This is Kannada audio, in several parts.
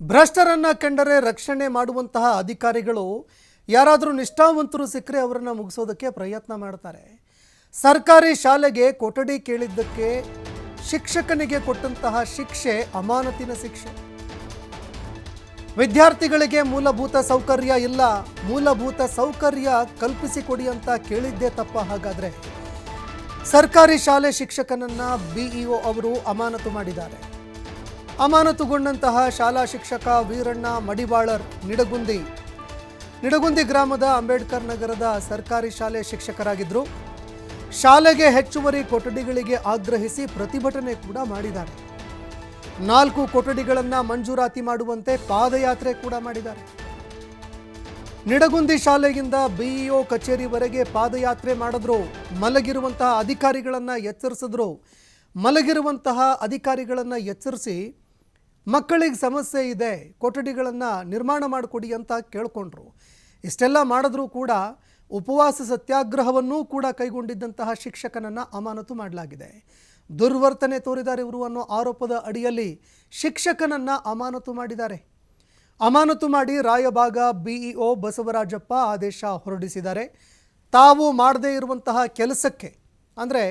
ಭ್ರಷ್ಟರನ್ನ ಕಂಡರೆ ರಕ್ಷಣೆ ಮಾಡುವಂತಹ ಅಧಿಕಾರಿಗಳು ಯಾರಾದರೂ ನಿಷ್ಠಾವಂತರು ಸಿಕ್ಕರೆ ಅವರನ್ನು ಮುಗಿಸೋದಕ್ಕೆ ಪ್ರಯತ್ನ ಮಾಡ್ತಾರೆ. ಸರ್ಕಾರಿ ಶಾಲೆಗೆ ಕೊಠಡಿ ಕೇಳಿದ್ದಕ್ಕೆ ಶಿಕ್ಷಕನಿಗೆ ಕೊಟ್ಟಂತಹ ಶಿಕ್ಷೆ ಅಮಾನತಿನ ಶಿಕ್ಷೆ. ವಿದ್ಯಾರ್ಥಿಗಳಿಗೆ ಮೂಲಭೂತ ಸೌಕರ್ಯ ಇಲ್ಲ, ಮೂಲಭೂತ ಸೌಕರ್ಯ ಕಲ್ಪಿಸಿಕೊಡಿ ಅಂತ ಕೇಳಿದ್ದೇ ತಪ್ಪ. ಹಾಗಾದ್ರೆ ಸರ್ಕಾರಿ ಶಾಲೆ ಶಿಕ್ಷಕನನ್ನ ಬಿಇಒ ಅವರು ಅಮಾನತು ಮಾಡಿದ್ದಾರೆ. ಅಮಾನತುಗೊಂಡಂತಹ ಶಾಲಾ ಶಿಕ್ಷಕ ವೀರಣ್ಣ ಮಡಿವಾಳರ್ ನಿಡಗುಂದಿ ಗ್ರಾಮದ ಅಂಬೇಡ್ಕರ್ ನಗರದ ಸರ್ಕಾರಿ ಶಾಲೆ ಶಿಕ್ಷಕರಾಗಿದ್ದರು. ಶಾಲೆಗೆ ಹೆಚ್ಚುವರಿ ಕೊಠಡಿಗಳಿಗೆ ಆಗ್ರಹಿಸಿ ಪ್ರತಿಭಟನೆ ಕೂಡ ಮಾಡಿದ್ದಾರೆ. 4 ಕೊಠಡಿಗಳನ್ನು ಮಂಜೂರಾತಿ ಮಾಡುವಂತೆ ಪಾದಯಾತ್ರೆ ಕೂಡ ಮಾಡಿದ್ದಾರೆ. ನಿಡಗುಂದಿ ಶಾಲೆಯಿಂದ ಬಿಇಒ ಕಚೇರಿವರೆಗೆ ಪಾದಯಾತ್ರೆ ಮಾಡಿದ್ರು. ಮಲಗಿರುವಂತಹ ಅಧಿಕಾರಿಗಳನ್ನು ಎಚ್ಚರಿಸಿ ಮಕ್ಕಳಿಗೆ ಸಮಸ್ಯೆ ಇದೆ, ಕೊಠಡಿಗಳನ್ನು ನಿರ್ಮಾಣ ಮಾಡಿಕೊಡಿ ಅಂತ ಕೇಳಿಕೊಂಡ್ರು. ಇಷ್ಟೆಲ್ಲ ಮಾಡಿದ್ರೂ ಕೂಡ ಉಪವಾಸ ಸತ್ಯಾಗ್ರಹವನ್ನೂ ಕೂಡ ಕೈಗೊಂಡಿದ್ದಂತಹ ಶಿಕ್ಷಕನನ್ನು ಅಮಾನತು ಮಾಡಲಾಗಿದೆ. ದುರ್ವರ್ತನೆ ತೋರಿದ್ದಾರೆ ಇವರು ಅನ್ನೋ ಆರೋಪದ ಅಡಿಯಲ್ಲಿ ಶಿಕ್ಷಕನನ್ನು ಅಮಾನತು ಮಾಡಿದ್ದಾರೆ. ಅಮಾನತು ಮಾಡಿ ರಾಯಬಾಗ ಬಿಇಒ ಬಸವರಾಜಪ್ಪ ಆದೇಶ ಹೊರಡಿಸಿದ್ದಾರೆ. ತಾವು ಮಾಡದೇ ಇರುವಂತಹ ಕೆಲಸಕ್ಕೆ, ಅಂದರೆ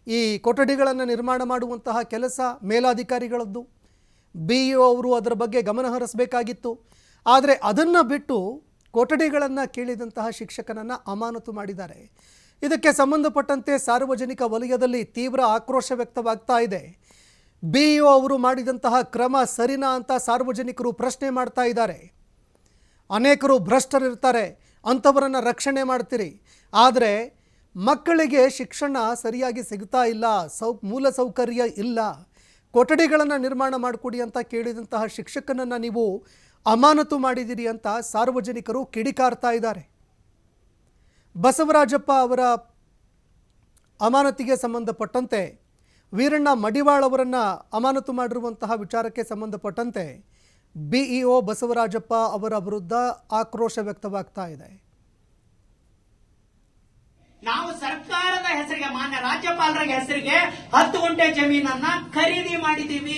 ಈ ಕೊಠಡಿಗಳನ್ನು ನಿರ್ಮಾಣ ಮಾಡುವಂತಹ ಕೆಲಸ ಮೇಲಾಧಿಕಾರಿಗಳದ್ದು, ಬಿಇಒ ಅವರು ಅದರ ಬಗ್ಗೆ ಗಮನ ಹರಿಸಬೇಕಾಗಿತ್ತು. ಆದರೆ ಅದನ್ನು ಬಿಟ್ಟು ಕೊಠಡಿಗಳನ್ನು ಕೇಳಿದಂತಹ ಶಿಕ್ಷಕನನ್ನು ಅಮಾನತು ಮಾಡಿದ್ದಾರೆ. ಇದಕ್ಕೆ ಸಂಬಂಧಪಟ್ಟಂತೆ ಸಾರ್ವಜನಿಕ ವಲಯದಲ್ಲಿ ತೀವ್ರ ಆಕ್ರೋಶ ವ್ಯಕ್ತವಾಗ್ತಾ ಇದೆ. ಬಿಇಒ ಅವರು ಮಾಡಿದಂತಹ ಕ್ರಮ ಸರಿನಾ ಅಂತ ಸಾರ್ವಜನಿಕರು ಪ್ರಶ್ನೆ ಮಾಡ್ತಾ ಇದ್ದಾರೆ. ಅನೇಕರು ಭ್ರಷ್ಟರಿರ್ತಾರೆ, ಅಂಥವರನ್ನು ರಕ್ಷಣೆ ಮಾಡ್ತೀರಿ, ಆದರೆ ಮಕ್ಕಳಿಗೆ ಶಿಕ್ಷಣ ಸರಿಯಾಗಿ ಸಿಗ್ತಾ ಇಲ್ಲ, ಮೂಲ ಸೌಕರ್ಯ ಇಲ್ಲ, ಕೊಠಡಿಗಳನ್ನು ನಿರ್ಮಾಣ ಮಾಡಿಕೊಡಿ ಅಂತ ಕೇಳಿದಂತಹ ಶಿಕ್ಷಕನನ್ನು ನೀವು ಅಮಾನತು ಮಾಡಿದಿರಿ ಅಂತ ಸಾರ್ವಜನಿಕರು ಕಿಡಿಕಾರ್ತಾ ಇದ್ದಾರೆ. ಬಸವರಾಜಪ್ಪ ಅವರ ಅಮಾನತಿಗೆ ಸಂಬಂಧಪಟ್ಟಂತೆ, ವೀರಣ್ಣ ಮಡಿವಾಳ್ ಅವರನ್ನು ಅಮಾನತು ಮಾಡಿರುವಂತಹ ವಿಚಾರಕ್ಕೆ ಸಂಬಂಧಪಟ್ಟಂತೆ ಬಿಇಒ ಬಸವರಾಜಪ್ಪ ಅವರ ವಿರುದ್ಧ ಆಕ್ರೋಶ ವ್ಯಕ್ತವಾಗ್ತಾ ಇದೆ. ನಾವು ಸರ್ಕಾರದ ಹೆಸರಿಗೆ, ಮಾನ್ಯ ರಾಜ್ಯಪಾಲರ ಹೆಸರಿಗೆ 10 ಗುಂಟೆ ಜಮೀನನ್ನ ಖರೀದಿ ಮಾಡಿದೀವಿ.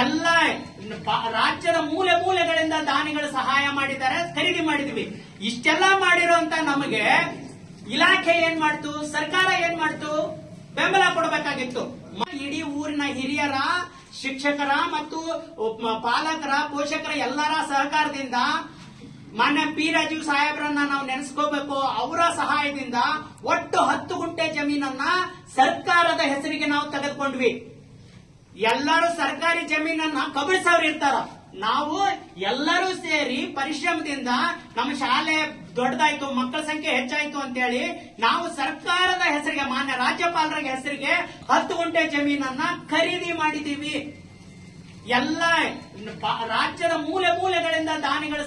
ಎಲ್ಲ ರಾಜ್ಯದ ಮೂಲೆ ಮೂಲೆಗಳಿಂದ ದಾನಿಗಳು ಸಹಾಯ ಮಾಡಿದ್ದಾರೆ, ಖರೀದಿ ಮಾಡಿದೀವಿ. ಇಷ್ಟೆಲ್ಲ ಮಾಡಿರುವಂತ ನಮಗೆ ಇಲಾಖೆ ಏನ್ ಮಾಡ್ತು, ಸರ್ಕಾರ ಏನ್ ಮಾಡ್ತು, ಬೆಂಬಲ ಕೊಡಬೇಕಾಗಿತ್ತು. ಇಡೀ ಊರಿನ ಹಿರಿಯರ, ಶಿಕ್ಷಕರ ಮತ್ತು ಪಾಲಕರ, ಪೋಷಕರ ಎಲ್ಲರ ಸಹಕಾರದಿಂದ, ಮಾನ್ಯ ಪಿ ರಾಜೀವ್ ಸಾಹೇಬ್ರನ್ನ ನಾವು ನೆನೆಸ್ಕೋಬೇಕು, ಅವರ ಸಹಾಯದಿಂದ ಒಟ್ಟು 10 ಗುಂಟೆ ಜಮೀನನ್ನ ಸರ್ಕಾರದ ಹೆಸರಿಗೆ ನಾವು ತೆಗೆದುಕೊಂಡ್ವಿ. ಎಲ್ಲರೂ ಸರ್ಕಾರಿ ಜಮೀನನ್ನ ಕಬಳಿಸೋರು ಇರ್ತಾರ. ನಾವು ಎಲ್ಲರೂ ಸೇರಿ ಪರಿಶ್ರಮದಿಂದ ನಮ್ಮ ಶಾಲೆ ದೊಡ್ಡದಾಯ್ತು, ಮಕ್ಕಳ ಸಂಖ್ಯೆ ಹೆಚ್ಚಾಯ್ತು ಅಂತ ಹೇಳಿ ನಾವು ಸರ್ಕಾರದ ಹೆಸರಿಗೆ, ಮಾನ್ಯ ರಾಜ್ಯಪಾಲರ ಹೆಸರಿಗೆ 10 ಗುಂಟೆ ಜಮೀನನ್ನ ಖರೀದಿ ಮಾಡಿದೀವಿ. ಎಲ್ಲ ರಾಜ್ಯದ ಮೂಲೆ ಮೂಲೆಗಳಿಂದ ದಾನಿಗಳು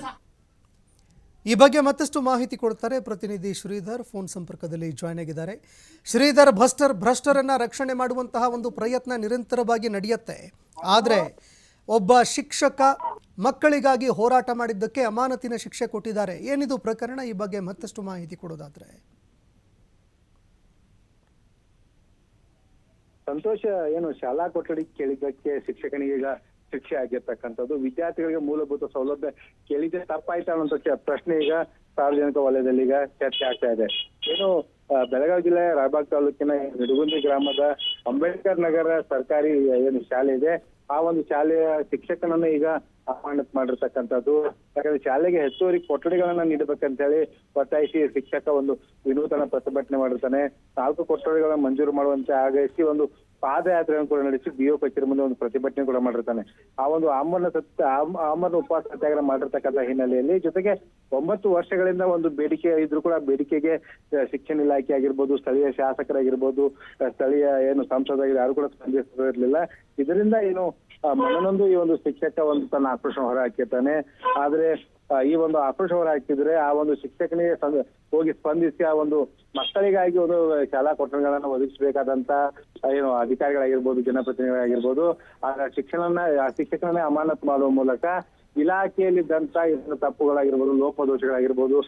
ಈ ಬಗ್ಗೆ ಮತ್ತಷ್ಟು ಮಾಹಿತಿ ಕೊಡ್ತಾರೆ ಪ್ರತಿನಿಧಿ ಶ್ರೀಧರ್, ಫೋನ್ ಸಂಪರ್ಕದಲ್ಲಿ ಜಾಯ್ನ್ ಆಗಿದ್ದಾರೆ. ಶ್ರೀಧರ್, ಭ್ರಷ್ಟರನ್ನ ರಕ್ಷಣೆ ಮಾಡುವಂತಹ ಒಂದು ಪ್ರಯತ್ನ ನಿರಂತರವಾಗಿ ನಡೆಯುತ್ತೆ, ಆದರೆ ಒಬ್ಬ ಶಿಕ್ಷಕ ಮಕ್ಕಳಿಗಾಗಿ ಹೋರಾಟ ಮಾಡಿದ್ದಕ್ಕೆ ಅಮಾನತಿನ ಶಿಕ್ಷೆ ಕೊಟ್ಟಿದ್ದಾರೆ. ಏನಿದು ಪ್ರಕರಣ? ಈ ಬಗ್ಗೆ ಮತ್ತಷ್ಟು ಮಾಹಿತಿ ಕೊಡೋದಾದ್ರೆ. ಸಂತೋಷ, ಏನು ಶಾಲಾ ಕೊಠಡಿ ಕೇಳಿದ್ದಕ್ಕೆ ಶಿಕ್ಷಕನಿಗೆ ಈಗ ಶಿಕ್ಷೆ ಆಗಿರ್ತಕ್ಕಂಥದ್ದು, ವಿದ್ಯಾರ್ಥಿಗಳಿಗೆ ಮೂಲಭೂತ ಸೌಲಭ್ಯ ಕೇಳಿದ್ರೆ ತಪ್ಪಾಯ್ತಾ ಅನ್ನೋ ಪ್ರಶ್ನೆ ಈಗ ಸಾರ್ವಜನಿಕ ವಲಯದಲ್ಲಿ ಈಗ ಚರ್ಚೆ ಆಗ್ತಾ ಇದೆ. ಏನು ಬೆಳಗಾವಿ ಜಿಲ್ಲೆ ರಾಯಬಾಗ್ ತಾಲೂಕಿನ ನಿಡಗುಂದಿ ಗ್ರಾಮದ ಅಂಬೇಡ್ಕರ್ ನಗರ ಸರ್ಕಾರಿ ಏನು ಶಾಲೆ ಇದೆ, ಆ ಒಂದು ಶಾಲೆಯ ಶಿಕ್ಷಕನನ್ನು ಈಗ ಅಮಾನತು ಮಾಡಿರ್ತಕ್ಕಂಥದ್ದು. ಯಾಕಂದ್ರೆ ಶಾಲೆಗೆ ಹೆಚ್ಚುವರಿ ಕೊಠಡಿಗಳನ್ನ ನೀಡಬೇಕಂತ ಹೇಳಿ ಒತ್ತಾಯಿಸಿ ಶಿಕ್ಷಕ ಒಂದು ವಿನೂತನ ಪ್ರತಿಭಟನೆ ಮಾಡಿರ್ತಾನೆ. 4 ಕೊಠಡಿಗಳನ್ನ ಮಂಜೂರು ಮಾಡುವಂತೆ ಆಗ್ರಹಿಸಿ ಒಂದು ಪಾದಯಾತ್ರೆಯನ್ನು ಕೂಡ ನಡೆಸಿ ಬಿಇಒ ಕಚೇರಿ ಮುಂದೆ ಒಂದು ಪ್ರತಿಭಟನೆ ಕೂಡ ಮಾಡಿರ್ತಾನೆ. ಆ ಒಂದು ಆಮರಣ ಉಪವಾಸ ಸತ್ಯಾಗ್ರಹ ಮಾಡಿರ್ತಕ್ಕಂಥ ಹಿನ್ನೆಲೆಯಲ್ಲಿ, ಜೊತೆಗೆ 9 ವರ್ಷಗಳಿಂದ ಒಂದು ಬೇಡಿಕೆ ಇದ್ರೂ ಕೂಡ ಬೇಡಿಕೆಗೆ ಶಿಕ್ಷಣ ಇಲಾಖೆ ಆಗಿರ್ಬೋದು, ಸ್ಥಳೀಯ ಶಾಸಕರಾಗಿರ್ಬೋದು, ಸ್ಥಳೀಯ ಏನು ಸಂಸದರಾಗಿರ್ಬೋದು, ಯಾರು ಕೂಡ ಸ್ಪಂದಿಸಿರಲಿಲ್ಲ. ಇದರಿಂದ ಏನು ಮನನೊಂದು ಈ ಒಂದು ಶಿಕ್ಷಕ ಒಂದು ತನ್ನ ಆಕ್ರೋಶ ಹೊರ ಹಾಕಿರ್ತಾನೆ. ಆದ್ರೆ ಈ ಒಂದು ಆಕ್ರೋಶ ಹೊರ ಹಾಕಿದ್ರೆ ಆ ಒಂದು ಶಿಕ್ಷಕನಿಗೆ ಹೋಗಿ ಸ್ಪಂದಿಸಿ ಆ ಒಂದು ಮಕ್ಕಳಿಗಾಗಿ ಒಂದು ಶಾಲಾ ಕೊಠಡಿಗಳನ್ನ ಒದಗಿಸಬೇಕಾದಂತ ಏನು ಅಧಿಕಾರಿಗಳಾಗಿರ್ಬೋದು, ಜನಪ್ರತಿನಿಧಿಗಳಾಗಿರ್ಬೋದು, ಆ ಶಿಕ್ಷಕನನ್ನೇ ಅಮಾನತು ಮಾಡುವ ಮೂಲಕ ಇಲಾಖೆಯಲ್ಲಿದ್ದಂತ ಏನು ತಪ್ಪುಗಳಾಗಿರ್ಬೋದು, ಲೋಪದೋಷಗಳಾಗಿರ್ಬೋದು,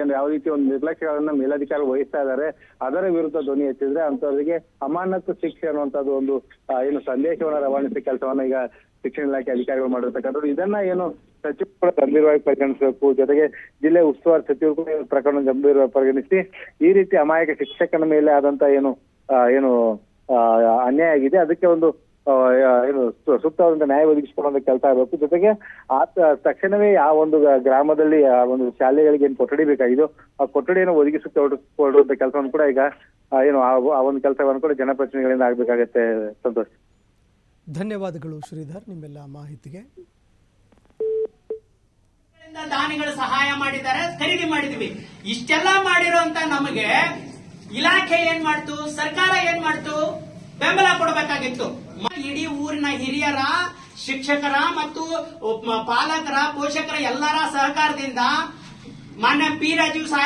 ಏನು ಯಾವ ರೀತಿ ಒಂದು ನಿರ್ಲಕ್ಷ್ಯಗಳನ್ನ ಮೇಲಧಿಕಾರಿ ವಹಿಸ್ತಾ ಇದ್ದಾರೆ, ಅದರ ವಿರುದ್ಧ ಧ್ವನಿ ಎತ್ತಿದ್ರೆ ಅಂತವರಿಗೆ ಅಮಾನತು ಶಿಕ್ಷೆ ಅನ್ನುವಂಥದ್ದು ಒಂದು ಏನು ಸಂದೇಶವನ್ನ ರವಾನಿಸಿದ ಕೆಲಸವನ್ನ ಈಗ ಶಿಕ್ಷಣ ಇಲಾಖೆ ಅಧಿಕಾರಿಗಳು ಮಾಡಿರ್ತಕ್ಕಂಥದ್ದು. ಇದನ್ನ ಏನು ಸಚಿವರು ಕೂಡ ಗಂಭೀರವಾಗಿ ಪರಿಗಣಿಸಬೇಕು. ಜೊತೆಗೆ ಜಿಲ್ಲೆ ಉಸ್ತುವಾರಿ ಸಚಿವರು ಕೂಡ ಈ ಪ್ರಕರಣ ಗಂಭೀರವಾಗಿ ಪರಿಗಣಿಸಿ ಈ ರೀತಿ ಅಮಾಯಕ ಶಿಕ್ಷಕನ ಮೇಲೆ ಆದಂತ ಏನು ಅನ್ಯಾಯ ಆಗಿದೆ ಅದಕ್ಕೆ ಒಂದು ಏನು ಸೂಕ್ತವಾದಂತ ನ್ಯಾಯ ಒದಗಿಸಿಕೊಳ್ಳುವಂತ ಕೆಲಸ ಆಗಬೇಕು. ಜೊತೆಗೆ ತಕ್ಷಣವೇ ಆ ಒಂದು ಗ್ರಾಮದಲ್ಲಿ ಆ ಒಂದು ಶಾಲೆಗಳಿಗೆ ಏನು ಕೊಠಡಿ ಬೇಕಾಗಿದೆಯೋ ಆ ಕೊಠಡಿಯನ್ನು ಒದಗಿಸಿಕೊಡುವಂತ ಕೆಲಸವನ್ನು ಕೂಡ ಈಗ ಏನು ಆ ಒಂದು ಕೆಲಸವನ್ನು ಕೂಡ ಜನಪ್ರತಿನಿಧಿಗಳಿಂದ ಆಗ್ಬೇಕಾಗತ್ತೆ. ಸಂತೋಷ್, ಧನ್ಯವಾದಗಳು ಶ್ರೀಧರ್ ನಿಮ್ಮೆಲ್ಲ ಮಾಹಿತಿಗೆ. ದಾನಿಗಳು ಸಹಾಯ ಮಾಡಿದ್ದಾರೆ, ಖರೀದಿ ಮಾಡಿದ್ವಿ. ಇಷ್ಟೆಲ್ಲ ಮಾಡಿರುವಂತ ನಮಗೆ ಇಲಾಖೆ ಏನ್ ಮಾಡ್ತು, ಸರ್ಕಾರ ಏನ್ ಮಾಡ್ತು, ಬೆಂಬಲ ಕೊಡಬೇಕಾಗಿತ್ತು. ಇಡೀ ಊರಿನ ಹಿರಿಯರ, ಶಿಕ್ಷಕರ ಮತ್ತು ಪಾಲಕರ, ಪೋಷಕರ ಎಲ್ಲರ ಸಹಕಾರದಿಂದ ಮಾನ್ಯ ಪಿ ರಾಜೀವ್ ಸಹಾಯ